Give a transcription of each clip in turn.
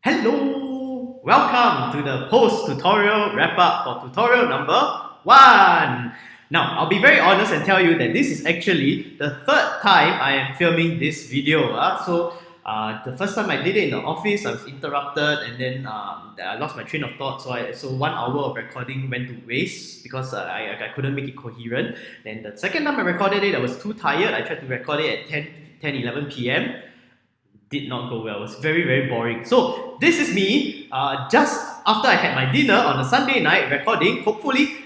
Hello! Welcome to the post-tutorial wrap-up for tutorial number 1. Now, I'll be very honest and tell you that this is actually the third time I am filming this video. The first time I did it in the office, I was interrupted and then I lost my train of thought. So 1 hour of recording went to waste because I couldn't make it coherent. Then the second time I recorded it, I was too tired. I tried to record it at 11 p.m. Did not go well. It was very, very boring. So this is me just after I had my dinner on a Sunday night recording. Hopefully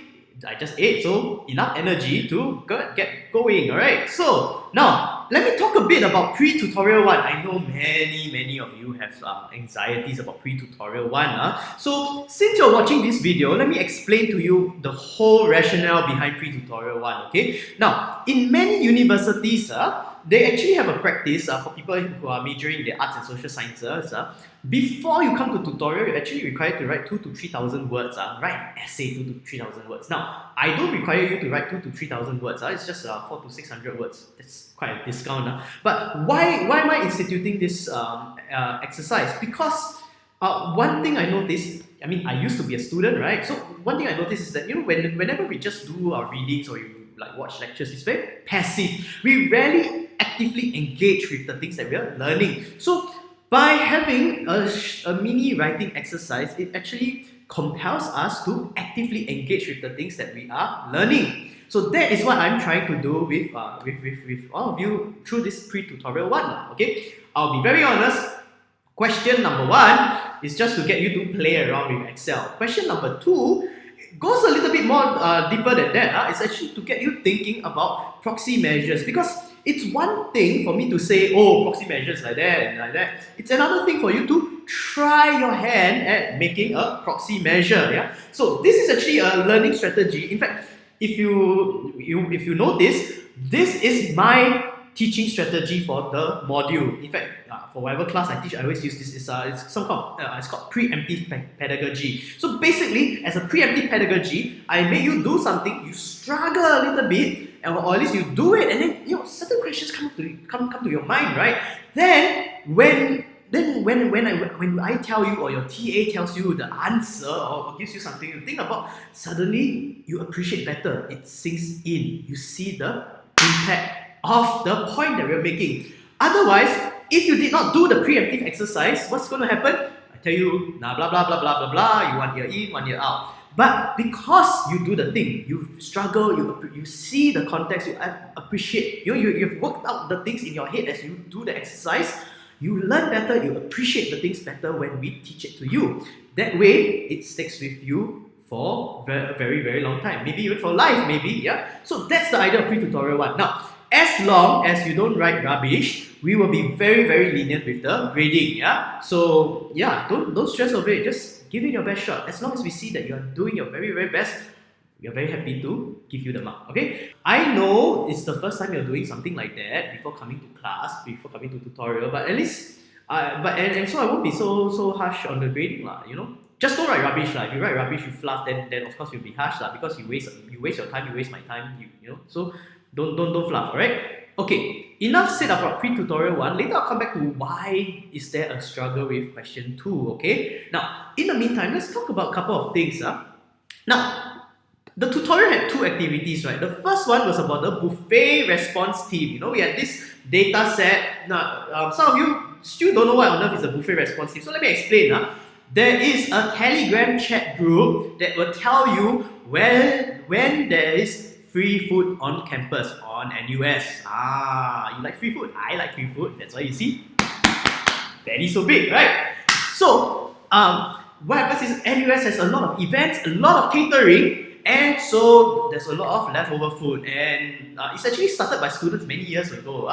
I just ate, so enough energy to get going. Alright, so now let me talk a bit about pre-tutorial 1. I know many of you have anxieties about pre-tutorial 1. So since you're watching this video, let me explain to you the whole rationale behind pre-tutorial 1. Okay, now in many universities, they actually have a practice for people who are majoring in the arts and social sciences. Before you come to tutorial, you're actually required to write 2,000 to 3,000 words. Write an essay 2,000 to 3,000 words. Now, I don't require you to write 2,000 to 3,000 words. It's just 400 to 600 words. That's quite a discount. But why am I instituting this exercise? Because one thing I noticed, I used to be a student, right? So one thing I noticed is that whenever we just do our readings or you watch lectures, it's very passive. We rarely actively engage with the things that we are learning. So by having a mini writing exercise, it actually compels us to actively engage with the things that we are learning. So that is what I'm trying to do with all of you through this pre-tutorial 1. Okay, I'll be very honest. Question number 1 is just to get you to play around with Excel. Question number 2 goes a little bit more deeper than that. It's actually to get you thinking about proxy measures, because it's one thing for me to say, oh, proxy measures like that and like that. It's another thing for you to try your hand at making a proxy measure. Yeah. So this is actually a learning strategy. In fact, if you notice, this is my teaching strategy for the module. In fact, for whatever class I teach, I always use this. It's called preemptive pedagogy. So basically, as a preemptive pedagogy, I make you do something, you struggle a little bit, or at least you do it, and then certain questions come to your mind, right? Then when I tell you, or your TA tells you the answer or gives you something to think about, suddenly you appreciate better. It sinks in. You see the impact of the point that we're making. Otherwise, if you did not do the preemptive exercise, what's going to happen? I tell you, blah blah blah blah blah blah blah. You 1 year in, 1 year out. But because you do the thing, you struggle, you see the context, you appreciate. You've worked out the things in your head as you do the exercise. You learn better, you appreciate the things better when we teach it to you. That way, it sticks with you for a very, very long time. Maybe even for life, maybe, yeah? So that's the idea of pre-tutorial 1. Now, as long as you don't write rubbish, we will be very, very lenient with the grading, yeah? So, yeah, don't stress over it. Just give it your best shot. As long as we see that you're doing your very, very best, we're very happy to give you the mark, okay? I know it's the first time you're doing something like that before coming to class, before coming to tutorial, but at least, so I won't be so harsh on the grading, Just don't write rubbish, If you write rubbish, you fluff, then of course you'll be harsh, because you waste your time, you waste my time, So don't fluff, alright? Okay, enough said about pre-tutorial 1. Later I'll come back to why is there a struggle with question 2, okay? Now, in the meantime, let's talk about a couple of things. Now, the tutorial had 2 activities, right? The first one was about the buffet response team. We had this data set. Now, some of you still don't know what on earth is a buffet response team. So let me explain. There is a Telegram chat group that will tell you when there is free food on campus, on NUS. You like free food? I like free food. That's why you see, belly so big, right? So, what happens is NUS has a lot of events, a lot of catering, and so there's a lot of leftover food. And it's actually started by students many years ago.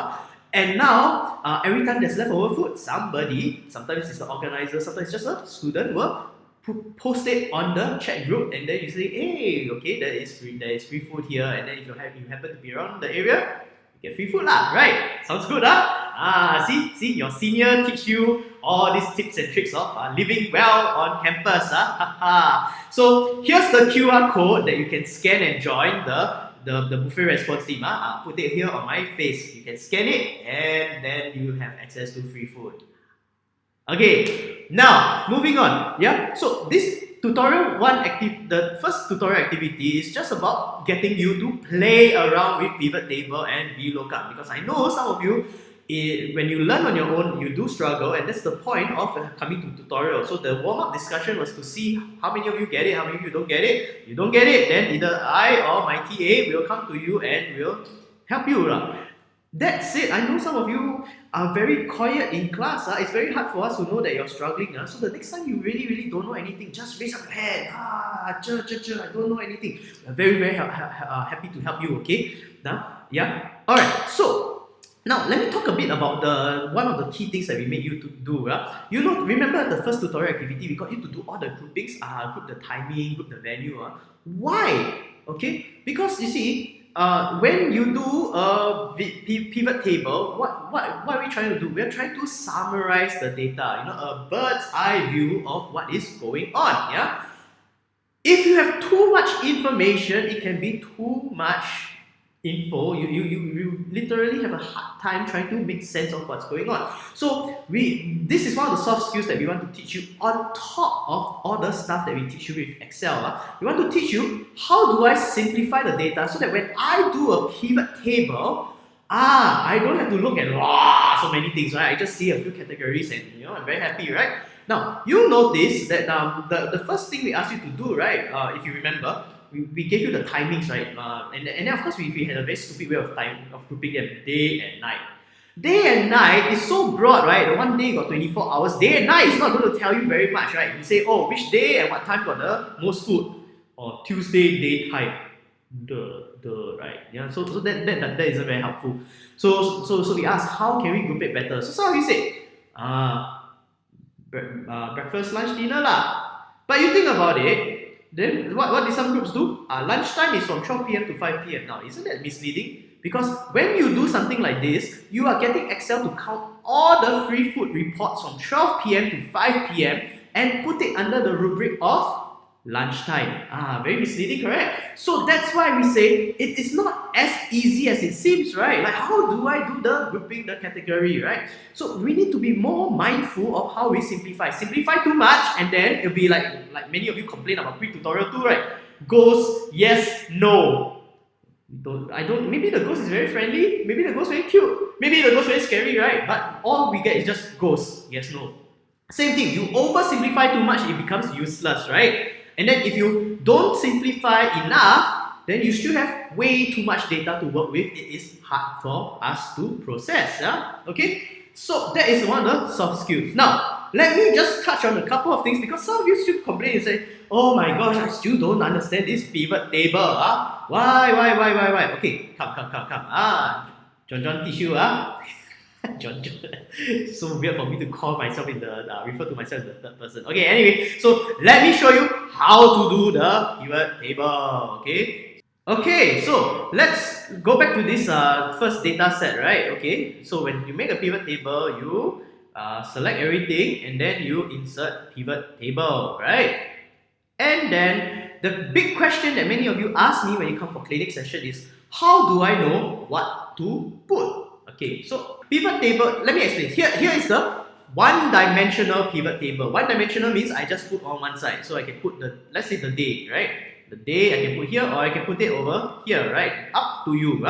And now, every time there's leftover food, somebody, sometimes it's the organizer, sometimes it's just a student, will post it on the chat group, and then you say, hey, okay, there is free food here, and then if you happen to be around the area, you get free food lah, right? Sounds good, see, your senior teach you all these tips and tricks of living well on campus, So here's the QR code that you can scan and join the buffet response team. I'll put it here on my face. You can scan it, and then you have access to free food. Okay, now moving on. Yeah, so this tutorial the first tutorial activity is just about getting you to play around with pivot table and VLOOKUP, because I know some of you, when you learn on your own, you do struggle, and that's the point of coming to tutorial. So the warm-up discussion was to see how many of you get it, how many of you don't get it. You don't get it, then either I or my TA will come to you and will help you. That said, I know some of you are very quiet in class. It's very hard for us to know that you're struggling. So the next time you really don't know anything, just raise up your hand. I don't know anything. We're very happy to help you, okay? Now, yeah. Alright, so now let me talk a bit about one of the key things that we made you to do. You know, remember the first tutorial activity, we got you to do all the groupings, group the timing, group the venue. Why? Okay? Because you see, when you do a pivot table, what are we trying to do? We are trying to summarize the data, a bird's eye view of what is going on. Yeah. If you have too much information, it can be too much info. You literally have a hard time trying to make sense of what's going on. So this is one of the soft skills that we want to teach you on top of all the stuff that we teach you with Excel. We want to teach you how do I simplify the data so that when I do a pivot table, I don't have to look at so many things, right? I just see a few categories and I'm very happy, right? Now you'll notice that the first thing we asked you to do, right? If you remember, we gave you the timings, right? And then of course we had a very stupid way of grouping them, day and night. Day and night is so broad, right? The one day got 24 hours. Day and night is not going to tell you very much, right? You say, oh, which day and what time got the most food? Or Tuesday daytime. Right? Yeah. So that isn't very helpful. So we asked, how can we group it better? So some of you say, breakfast, lunch, dinner lah. But you think about it. Then what did some groups do? Lunchtime is from 12 p.m. to 5 p.m. Now, isn't that misleading? Because when you do something like this, you are getting Excel to count all the free food reports from 12 p.m. to 5 p.m. and put it under the rubric of lunchtime. Very misleading, correct? So that's why we say it is not as easy as it seems, right? Like, how do I do the grouping, the category, right? So we need to be more mindful of how we simplify. Simplify too much, and then it'll be like many of you complain about pre-tutorial too, right? Ghost, yes, no. Maybe the ghost is very friendly, maybe the ghost is very cute, maybe the ghost is very scary, right? But all we get is just ghost, yes, no. Same thing, you oversimplify too much, it becomes useless, right? And then if you don't simplify enough, then you still have way too much data to work with. It is hard for us to process. Okay? So that is one of the soft skills. Now, let me just touch on a couple of things, because some of you still complain and say, oh my gosh, I still don't understand this pivot table. Why? Okay, come. John teach you. John. So weird for me to call myself refer to myself in the third person. Okay, anyway, so let me show you how to do the pivot table. Okay, so let's go back to this first data set, right? Okay, so when you make a pivot table, you select everything and then you insert pivot table, right? And then the big question that many of you ask me when you come for clinic session is, how do I know what to put? Okay, so pivot table, let me explain. Here is the one-dimensional pivot table. One-dimensional means I just put on one side. So I can put let's say the day, right? The day I can put here, or I can put it over here, right? Up to you.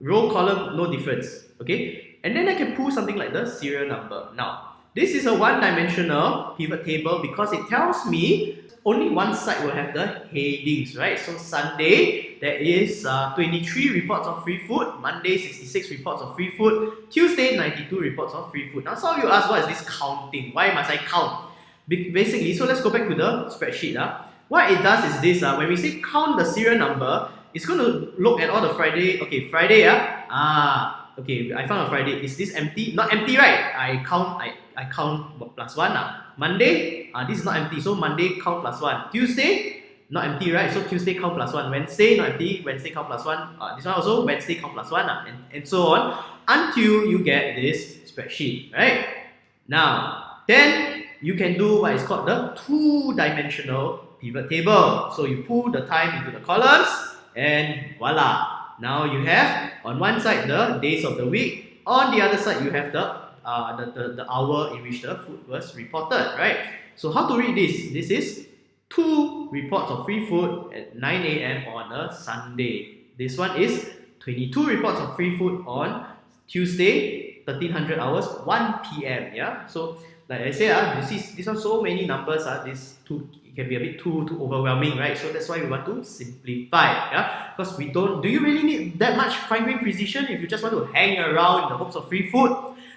Row, column, no difference. Okay? And then I can pull something like the serial number. Now, this is a one-dimensional pivot table because it tells me only one side will have the headings, right? So Sunday, there is 23 reports of free food. Monday, 66 reports of free food. Tuesday, 92 reports of free food. Now some of you ask, what is this counting? Why must I count? Basically, so let's go back to the spreadsheet. What it does is this, when we say count the serial number, it's going to look at all the Friday. Okay, Friday, okay, I found a Friday. Is this empty? Not empty, right? I count plus one. Monday, this is not empty, so Monday count plus one. Tuesday, not empty, right? So Tuesday count plus one. Wednesday, not empty. Wednesday count plus one. This one also, Wednesday count plus one, and so on until you get this spreadsheet, right? Now, then you can do what is called the two-dimensional pivot table. So you pull the time into the columns, and voila. Now you have on one side the days of the week, on the other side you have the the hour in which the food was reported, right? So how to read this? This is 2 reports of free food at 9 a.m. on a Sunday. This one is 22 reports of free food on Tuesday, 1300 hours, 1 p.m. Yeah. So like I say, you see this one so many numbers. This two it can be a bit too overwhelming, right? So that's why we want to simplify. Yeah. Because we don't. Do you really need that much fine-grained precision if you just want to hang around in the hopes of free food?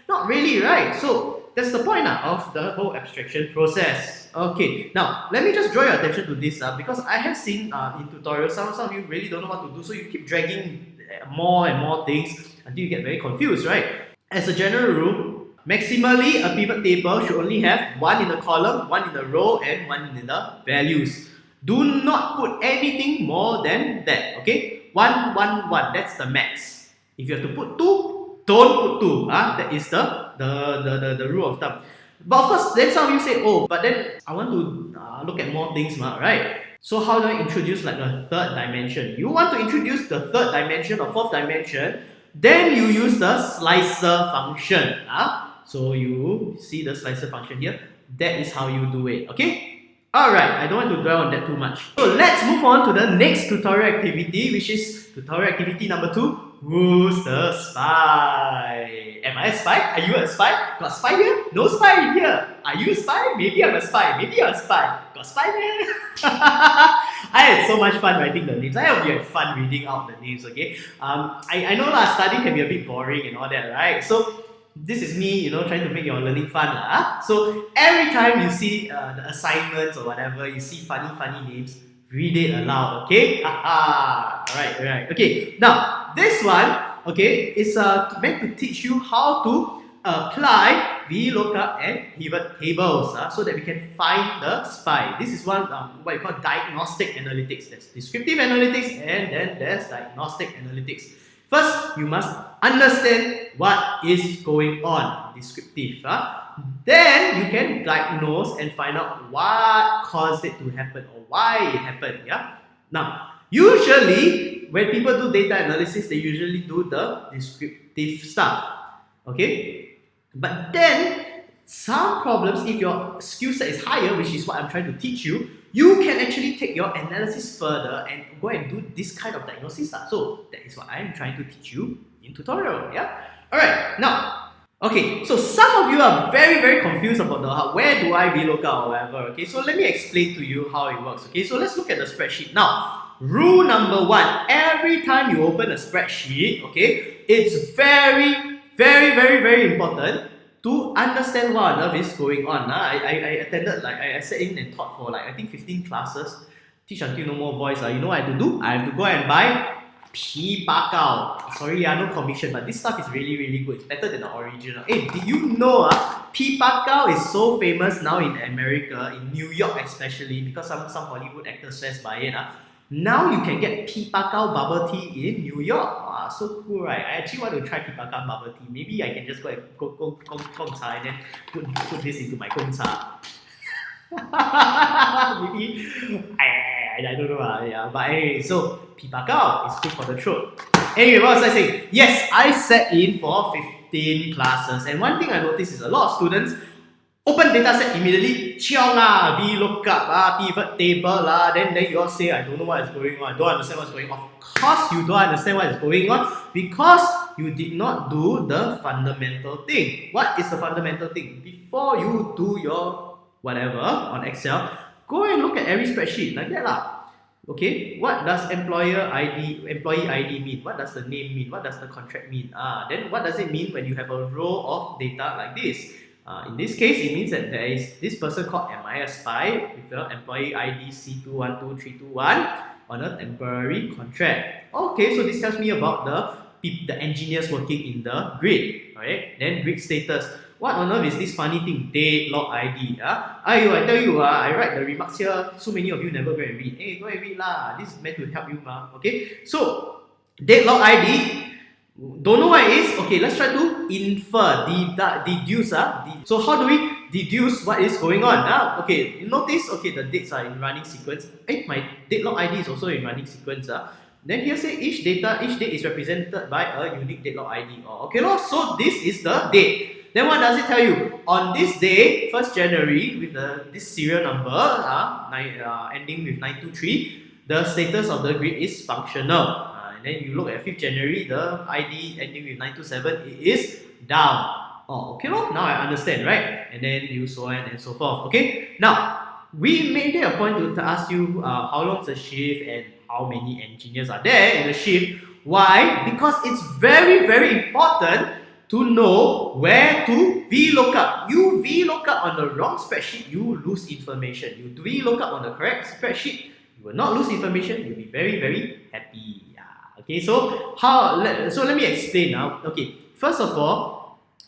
Not really, right? So that's the point of the whole abstraction process. Okay, now let me just draw your attention to this because I have seen in tutorials some of you really don't know what to do, so you keep dragging more and more things until you get very confused, right? As a general rule, maximally a pivot table should only have one in the column, one in the row, and one in the values. Do not put anything more than that, okay? 1, 1, 1, that's the max. If you have to put 2, don't put 2. That is the rule of thumb. But of course, then some of you say, oh, but then I want to look at more things, right? So how do I introduce like a third dimension? You want to introduce the third dimension or fourth dimension, then you use the slicer function. So you see the slicer function here. That is how you do it, okay? Alright, I don't want to dwell on that too much. So let's move on to the next tutorial activity, which is tutorial activity number 2. Who's the spy? Am I a spy? Are you a spy? Got spy here? No spy here. Are you a spy? Maybe I'm a spy. Maybe you're a spy. Got spy there? I had so much fun writing the names. I hope you had fun reading out the names, okay? I know studying can be a bit boring and all that, right? So this is me, trying to make your learning fun. So every time you see the assignments or whatever, you see funny names, read it aloud, okay? Alright. Okay, now this one, okay, is meant to teach you how to apply VLOOKUP and pivot tables so that we can find the spy. This is one what you call diagnostic analytics. There's descriptive analytics and then there's diagnostic analytics. First, you must understand what is going on, descriptive. Then you can diagnose and find out what caused it to happen or why it happened. Yeah. Now, usually when people do data analysis, they usually do the descriptive stuff. Okay. But then some problems, if your skill set is higher, which is what I'm trying to teach you, you can actually take your analysis further and go and do this kind of diagnosis. So that is what I'm trying to teach you in tutorial. Yeah. All right. Now, okay. So some of you are very confused about the where do I VLOOKUP or whatever. Okay. So let me explain to you how it works. Okay. So let's look at the spreadsheet now. Rule number 1: every time you open a spreadsheet, okay, it's very important to understand what on earth is going on. I attended, I sat in and taught for I think 15 classes. Teach until no more voice. You know what I have to do? I have to go and buy P Bakao. Sorry, no commission, but this stuff is really good. It's better than the original. Hey, did you know P Bakao is so famous now in America, in New York especially, because some Hollywood actors swear by it. Now you can get P Bakao bubble tea in New York. So cool, right? I actually want to try P Bakao bubble tea. Maybe I can just go and Gong Cha and then put this into my Gong Cha. Maybe I don't know. Yeah. But anyway, so P Bakao is good for the throat. Anyway, what was I saying? Yes, I sat in for 15 classes, and one thing I noticed is a lot of students open dataset immediately, chiong VLOOKUP pivot table then you all say, I don't know what is going on, I don't understand what's going on. Of course you don't understand what is going on because you did not do the fundamental thing. What is the fundamental thing? Before you do your whatever on Excel, go and look at every spreadsheet like that. Okay, what does employee ID mean? What does the name mean? What does the contract mean? Then what does it mean when you have a row of data like this? In this case, it means that there is this person called Am I a Spy with the employee ID C212321 on a temporary contract. Okay, so this tells me about the engineers working in the grid. Alright, then grid status. What on earth is this funny thing? Date log ID. I tell you, I write the remarks here. So many of you never go and read. Hey, go and read lah. This is meant to help you, Okay, so date log ID. Don't know what it is? Okay, let's try to infer, deduce. So how do we deduce what is going on? Okay, you notice, okay, the dates are in running sequence. My date log ID is also in running sequence. Then here say each date is represented by a unique date log ID. Okay, so this is the date. Then what does it tell you? On this day, 1st January, with this serial number ending with 923, the status of the grid is functional. And then you look at 5th January, the ID ending with 927, it is down. Oh, okay, well, now I understand, right? And then you so on and so forth. Okay, now we made it a point to ask you how long is the shift and how many engineers are there in the shift. Why? Because it's very, very important to know where to VLOOKUP. You VLOOKUP on the wrong spreadsheet, you lose information. You VLOOKUP on the correct spreadsheet, you will not lose information. You'll be very, very happy. Yeah. Okay, so let me explain now. Okay, first of all,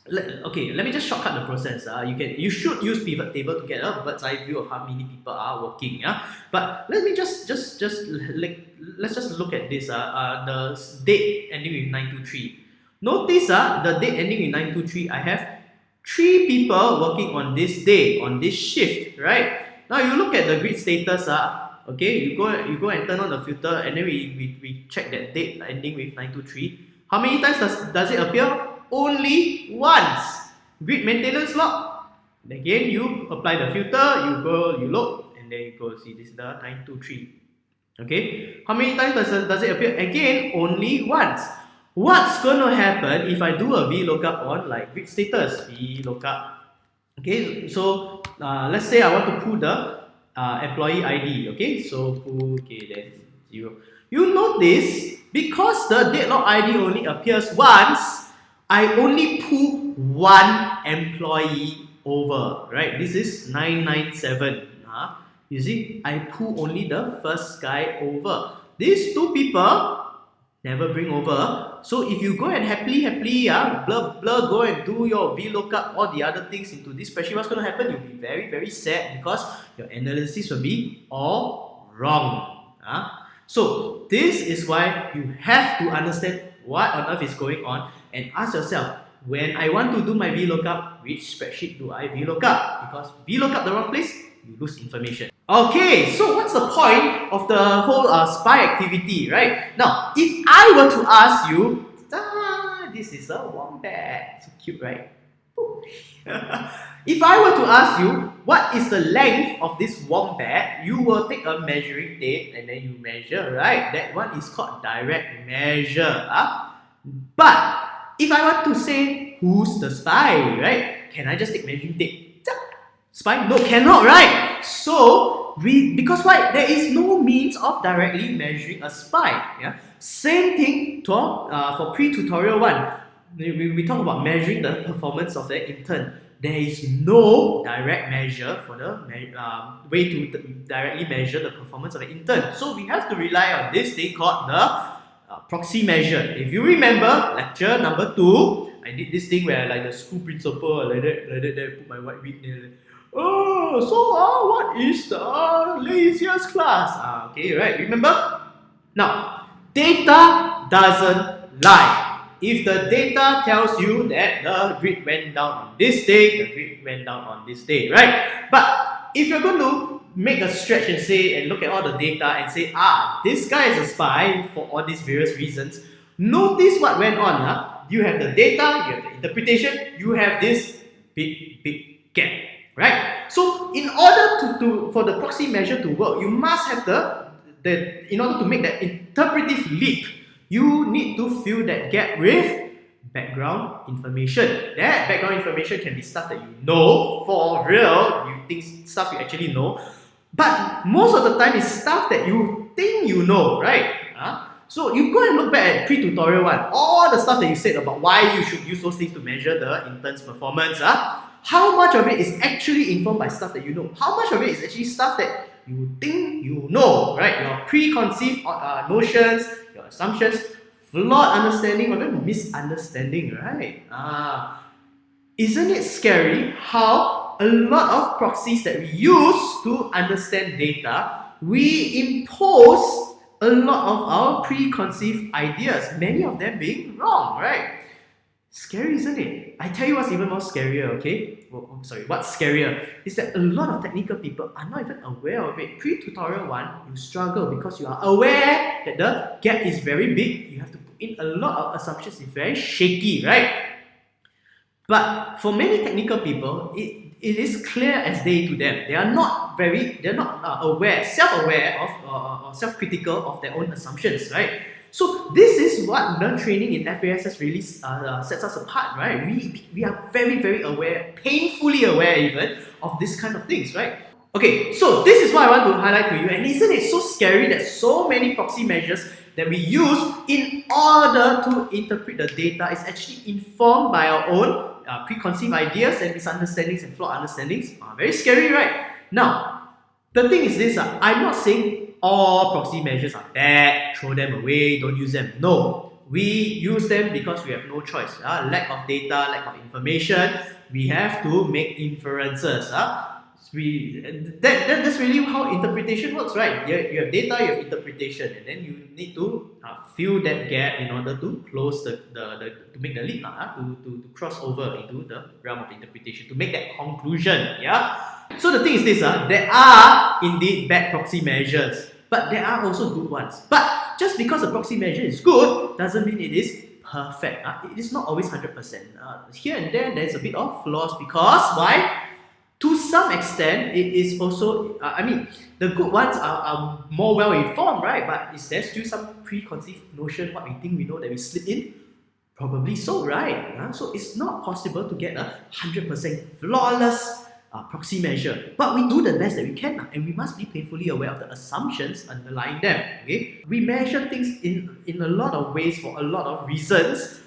let me just shortcut the process. You should use pivot table to get a bird's eye view of how many people are working. But let me let's just look at this. The date ending with 923. Notice the date ending with 923. I have 3 people working on this day, on this shift, right? Now you look at the grid status. Okay, you go and turn on the filter, and then we check that date ending with 923. How many times does it appear? Only once. Grid maintenance log. Again, you apply the filter, you look, and then you go see this is the 923. Okay, how many times does it appear? Again, only once. What's gonna happen if I do a VLOOKUP on like grid status? VLOOKUP. Okay, so let's say I want to pull the employee ID. Okay, so pull, okay, then 0. You notice because the date log ID only appears once, I only pull one employee over, right? This is 997. You see, I pull only the first guy over. These 2 people never bring over. So if you go and happily, go and do your VLOOKUP, all the other things into this spreadsheet, what's going to happen? You'll be very, very sad because your analysis will be all wrong. So this is why you have to understand what on earth is going on and ask yourself, when I want to do my VLOOKUP, which spreadsheet do I VLOOKUP? Because VLOOKUP the wrong place, you lose information. Okay, so what's the point of the whole spy activity, right? Now, if I were to ask you, this is a wombat, so cute, right? If I were to ask you, what is the length of this wombat, you will take a measuring tape and then you measure, right? That one is called direct measure. But if I want to say, who's the spy, right? Can I just take measuring tape? Spy? No, cannot, right? So, because why? There is no means of directly measuring a spy. Yeah? Same thing for pre-tutorial 1. We talk about measuring the performance of the intern. There is no direct measure for the way to directly measure the performance of an intern. So we have to rely on this thing called the proxy measure. If you remember lecture number 2, I did this thing where like the school principal like that put my white wig there. Like, oh, so what is the laziest class? Okay, right, remember? Now, data doesn't lie. If the data tells you that the grid went down on this day, the grid went down on this day, right? But if you're going to make a stretch and say, and look at all the data and say, this guy is a spy for all these various reasons, notice what went on. You have the data, you have the interpretation, you have this big gap, right? So in order for the proxy measure to work, you must have in order to make that interpretive leap, you need to fill that gap with background information. That background information can be stuff that you know for real, stuff you actually know, but most of the time it's stuff that you think you know, right? So you go and look back at pre-tutorial 1, all the stuff that you said about why you should use those things to measure the intern's performance. How much of it is actually informed by stuff that you know? How much of it is actually stuff that you think you know, right? Your preconceived notions, your assumptions, flawed understanding, or even misunderstanding, right? Isn't it scary how a lot of proxies that we use to understand data, we impose a lot of our preconceived ideas, many of them being wrong, right? Scary, isn't it? I tell you what's even more scarier, okay? What's scarier is that a lot of technical people are not even aware of it. Pre-tutorial 1, you struggle because you are aware that the gap is very big. You have to put in a lot of assumptions. It's very shaky, right? But for many technical people, it is clear as day to them. They're not aware, self-aware of or self-critical of their own assumptions, right? So this is what the training in FASS really sets us apart, right? We are very, very aware, painfully aware even, of this kind of things, right? Okay, so this is what I want to highlight to you, and isn't it so scary that so many proxy measures that we use in order to interpret the data is actually informed by our own preconceived ideas and misunderstandings and flawed understandings? Very scary, right? Now, the thing is this, I'm not saying all proxy measures are bad, throw them away, don't use them. No, we use them because we have no choice. Lack of data, lack of information, we have to make inferences. That's really how interpretation works, right? You have data, you have interpretation, and then you need to fill that gap in order to close to make the leap, to cross over into the realm of interpretation, to make that conclusion. Yeah. So the thing is this, there are indeed bad proxy measures, but there are also good ones. But just because a proxy measure is good doesn't mean it is perfect. It is not always 100%. Here and there, there's a bit of flaws because why? To some extent, it is also, the good ones are more well informed, right? But is there still some preconceived notion, what we think we know that we slip in? Probably so, right? So it's not possible to get a 100% flawless proxy measure. But we do the best that we can, and we must be painfully aware of the assumptions underlying them. Okay? We measure things in a lot of ways for a lot of reasons,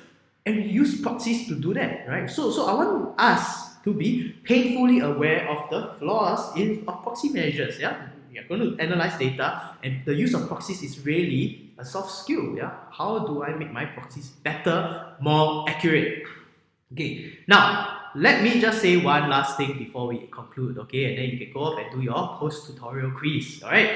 and we use proxies to do that, right? So I want us to be painfully aware of the flaws of proxy measures. Yeah, we are going to analyze data, and the use of proxies is really a soft skill. Yeah, how do I make my proxies better, more accurate? Okay, now let me just say one last thing before we conclude. Okay, and then you can go off and do your post-tutorial quiz. All right.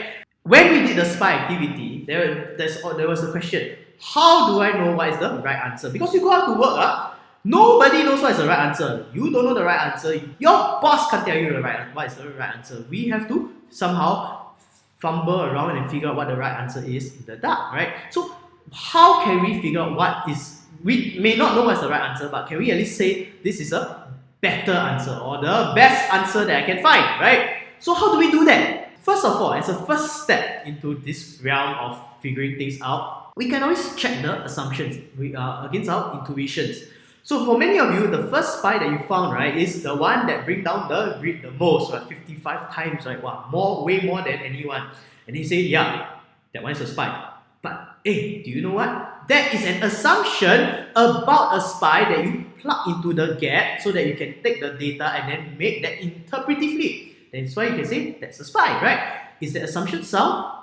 When we did the SPY activity, there was a question: how do I know what is the right answer? Because you go out to work, nobody knows what is the right answer. You don't know the right answer. Your boss can't tell you what is the right answer. We have to somehow fumble around and figure out what the right answer is in the dark, right? So how can we figure out what is? We may not know what's the right answer, but can we at least say this is a better answer or the best answer that I can find, right? So how do we do that? First of all, as a first step into this realm of figuring things out, we can always check the assumptions against our intuitions. So for many of you, the first SPY that you found, right, is the one that brings down the grid the most, right? 55 times, right? Wow, way more than anyone. And they say, yeah, that one is a SPY. But hey, do you know what? That is an assumption about a SPY that you plug into the gap so that you can take the data and then make that interpretive leap. That's why you can say that's a SPY, right? Is that assumption sound?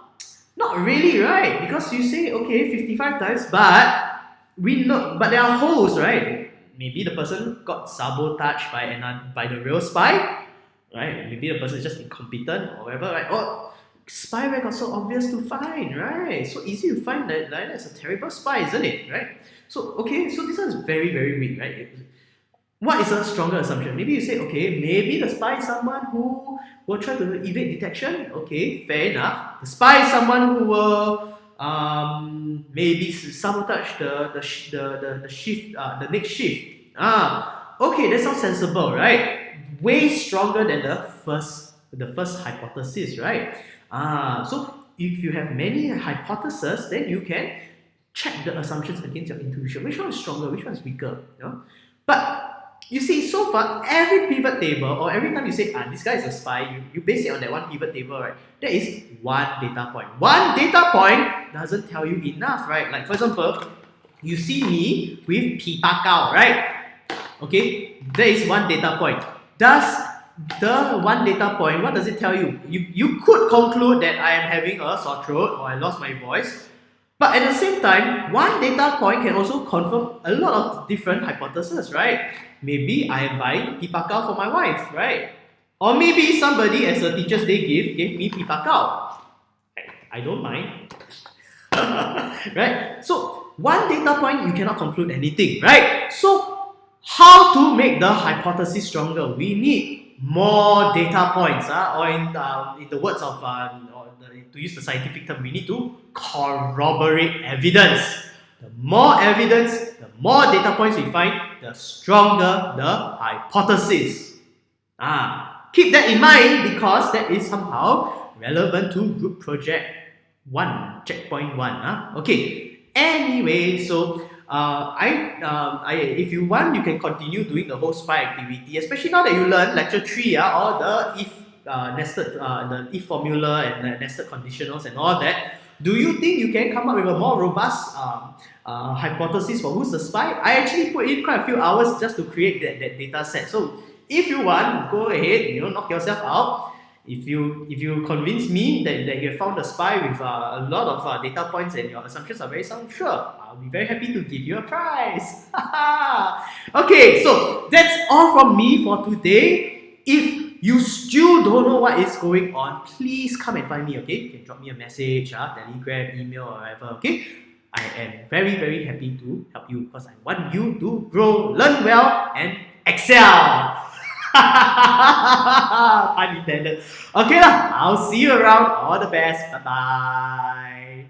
Not really, right? Because you say, okay, 55 times, but we know, but there are holes, right? Maybe the person got sabotaged by the real SPY, right? Maybe the person is just incompetent or whatever, right? Or spyware got so obvious to find, right? So easy to find that that's a terrible SPY, isn't it, right? So okay, so this one is very, very weak, right? What is a stronger assumption? Maybe you say, okay, maybe the SPY is someone who will try to evade detection. Okay, fair enough. The SPY is someone who will maybe sabotage the shift, the next shift. Okay, that sounds sensible, right? Way stronger than the first hypothesis, right? So if you have many hypotheses, then you can check the assumptions against your intuition. Which one is stronger? Which one is weaker? You know? But you see, so far, every pivot table, or every time you say, this guy is a SPY, you base it on that one pivot table, right? That is one data point. One data point doesn't tell you enough, right? Like, for example, you see me with Pipakao, right? Okay, that is one data point. Does the one data point, what does it tell you? You could conclude that I am having a sore throat or I lost my voice. But at the same time, one data point can also confirm a lot of different hypotheses, right? Maybe I am buying Pipakao for my wife, right? Or maybe somebody, as a Teacher's Day gift, gave me Pipakao. I don't mind. Right? So, one data point, you cannot conclude anything, right? So, how to make the hypothesis stronger? We need more data points, or in the words of, to use the scientific term, we need to corroborate evidence. The more evidence, the more data points we find, the stronger the hypothesis. Keep that in mind because that is somehow relevant to group project 1, checkpoint 1. Okay, anyway, so if you want, you can continue doing the whole SPY activity, especially now that you learn lecture 3, all the if the if formula and the nested conditionals and all that. Do you think you can come up with a more robust hypothesis for who's the spy? I actually put in quite a few hours just to create that data set. So if you want, go ahead, knock yourself out. If you convince me that you have found a spy with a lot of data points and your assumptions are very sound, sure, I'll be very happy to give you a prize. Okay, so that's all from me for today. If you still don't know what is going on, please come and find me, okay? You can drop me a message, Telegram, email, or whatever, okay? I am very, very happy to help you because I want you to grow, learn well, and excel. Pun intended. Okay lah, I'll see you around. All the best. Bye bye.